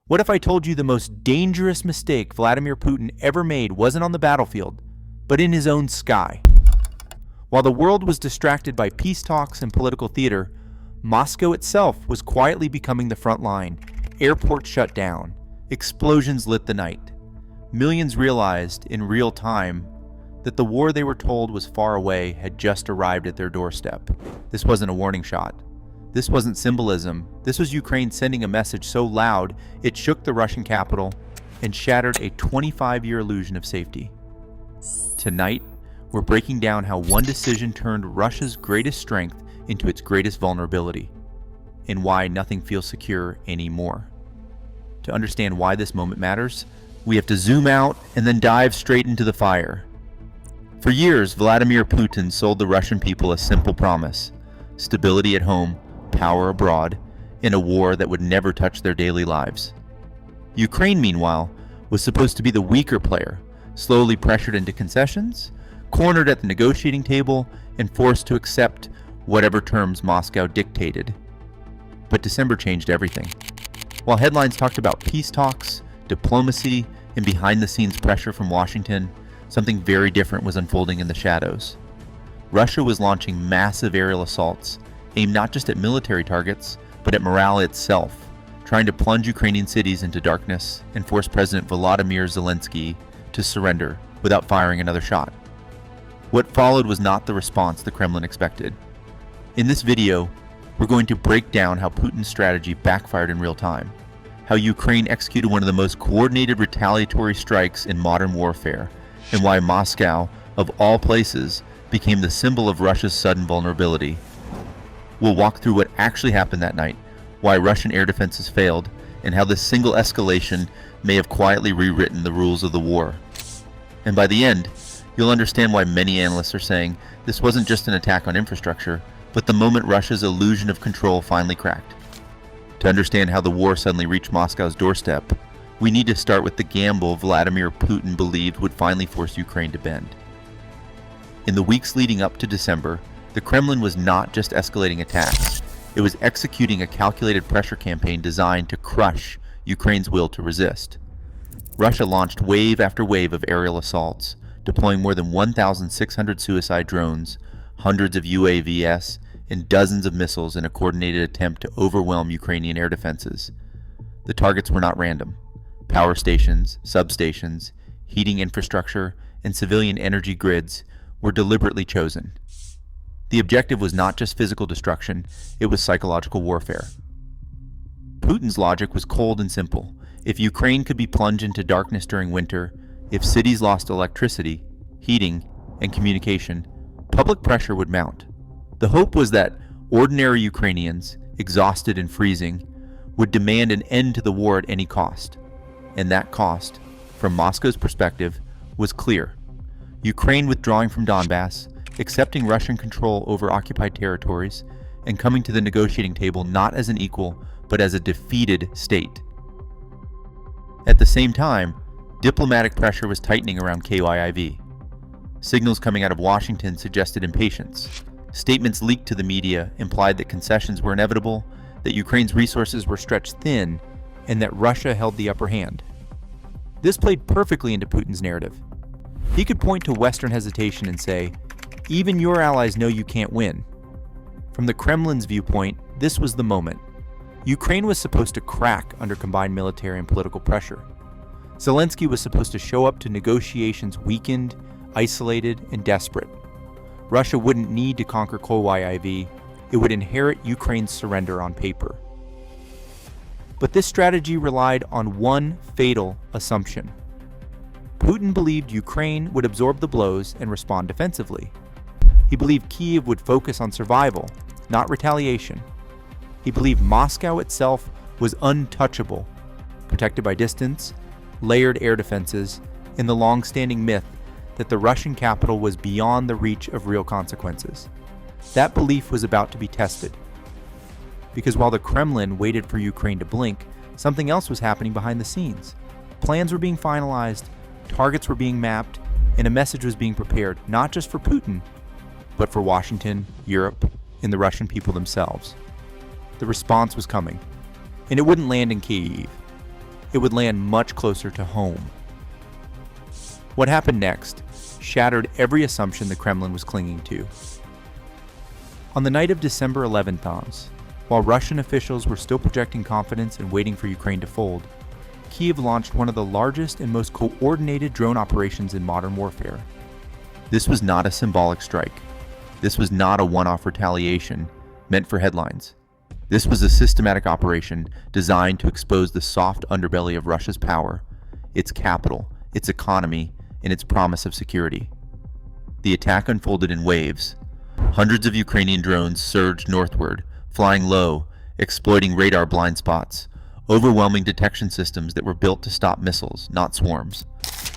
What if I told you the most dangerous mistake Vladimir Putin ever made wasn't on the battlefield, but in his own sky? While the world was distracted by peace talks and political theater, Moscow itself was quietly becoming the front line. Airports shut down. Explosions lit the night. Millions realized in real time that the war they were told was far away had just arrived at their doorstep. This wasn't a warning shot. This wasn't symbolism. This was Ukraine sending a message so loud it shook the Russian capital and shattered a 25-year illusion of safety. Tonight, we're breaking down how one decision turned Russia's greatest strength into its greatest vulnerability, and why nothing feels secure anymore. To understand why this moment matters, we have to zoom out and then dive straight into the fire. For years, Vladimir Putin sold the Russian people a simple promise: stability at home, power abroad, in a war that would never touch their daily lives. Ukraine, meanwhile, was supposed to be the weaker player, slowly pressured into concessions, cornered at the negotiating table, and forced to accept whatever terms Moscow dictated. But December changed everything. While headlines talked about peace talks, diplomacy, and behind-the-scenes pressure from Washington, something very different was unfolding in the shadows. Russia was launching massive aerial assaults, aimed not just at military targets, but at morale itself, trying to plunge Ukrainian cities into darkness and force President Volodymyr Zelensky to surrender without firing another shot. What followed was not the response the Kremlin expected. In this video, we're going to break down how Putin's strategy backfired in real time, how Ukraine executed one of the most coordinated retaliatory strikes in modern warfare, and why Moscow, of all places, became the symbol of Russia's sudden vulnerability. We'll walk through what actually happened that night, why Russian air defenses failed, and how this single escalation may have quietly rewritten the rules of the war. And by the end, you'll understand why many analysts are saying this wasn't just an attack on infrastructure, but the moment Russia's illusion of control finally cracked. To understand how the war suddenly reached Moscow's doorstep, we need to start with the gamble Vladimir Putin believed would finally force Ukraine to bend. In the weeks leading up to December, the Kremlin was not just escalating attacks, it was executing a calculated pressure campaign designed to crush Ukraine's will to resist. Russia launched wave after wave of aerial assaults, deploying more than 1,600 suicide drones, hundreds of UAVs, and dozens of missiles in a coordinated attempt to overwhelm Ukrainian air defenses. The targets were not random. Power stations, substations, heating infrastructure, and civilian energy grids were deliberately chosen. The objective was not just physical destruction, it was psychological warfare. Putin's logic was cold and simple. If Ukraine could be plunged into darkness during winter, if cities lost electricity, heating, and communication, public pressure would mount. The hope was that ordinary Ukrainians, exhausted and freezing, would demand an end to the war at any cost. And that cost, from Moscow's perspective, was clear. Ukraine withdrawing from Donbass, accepting Russian control over occupied territories, and coming to the negotiating table not as an equal, but as a defeated state. At the same time, diplomatic pressure was tightening around KYIV. Signals coming out of Washington suggested impatience. Statements leaked to the media implied that concessions were inevitable, that Ukraine's resources were stretched thin, and that Russia held the upper hand. This played perfectly into Putin's narrative. He could point to Western hesitation and say, "Even your allies know you can't win." From the Kremlin's viewpoint, this was the moment. Ukraine was supposed to crack under combined military and political pressure. Zelensky was supposed to show up to negotiations weakened, isolated, and desperate. Russia wouldn't need to conquer KYIV, it would inherit Ukraine's surrender on paper. But this strategy relied on one fatal assumption. Putin believed Ukraine would absorb the blows and respond defensively. He believed Kyiv would focus on survival, not retaliation. He believed Moscow itself was untouchable, protected by distance, layered air defenses, and the long-standing myth that the Russian capital was beyond the reach of real consequences. That belief was about to be tested. Because while the Kremlin waited for Ukraine to blink, something else was happening behind the scenes. Plans were being finalized, targets were being mapped, and a message was being prepared, not just for Putin, but for Washington, Europe, and the Russian people themselves. The response was coming, and it wouldn't land in Kyiv. it would land much closer to home. What happened next shattered every assumption the Kremlin was clinging to. On the night of December 11th, while Russian officials were still projecting confidence and waiting for Ukraine to fold, Kyiv launched one of the largest and most coordinated drone operations in modern warfare. This was not a symbolic strike. This was not a one-off retaliation meant for headlines. This was a systematic operation designed to expose the soft underbelly of Russia's power, its capital, its economy, and its promise of security. The attack unfolded in waves. Hundreds of Ukrainian drones surged northward, flying low, exploiting radar blind spots, overwhelming detection systems that were built to stop missiles, not swarms.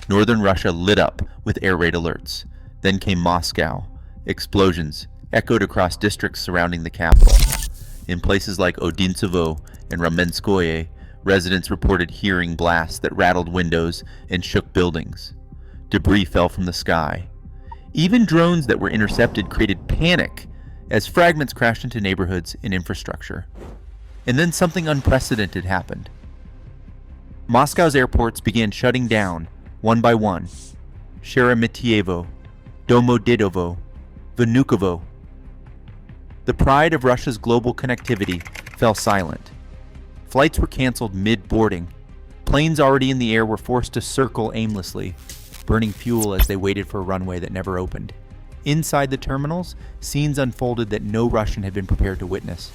Northern Russia lit up with air raid alerts. Then came Moscow. Explosions echoed across districts surrounding the capital. In places like Odintsevo and Ramenskoye, residents reported hearing blasts that rattled windows and shook buildings. Debris fell from the sky. Even drones that were intercepted created panic as fragments crashed into neighborhoods and infrastructure. And then something unprecedented happened. Moscow's airports began shutting down, one by one. Sheremetyevo, Domodedovo, Vnukovo. The pride of Russia's global connectivity fell silent. Flights were canceled mid-boarding. Planes already in the air were forced to circle aimlessly, burning fuel as they waited for a runway that never opened. Inside the terminals, scenes unfolded that no Russian had been prepared to witness.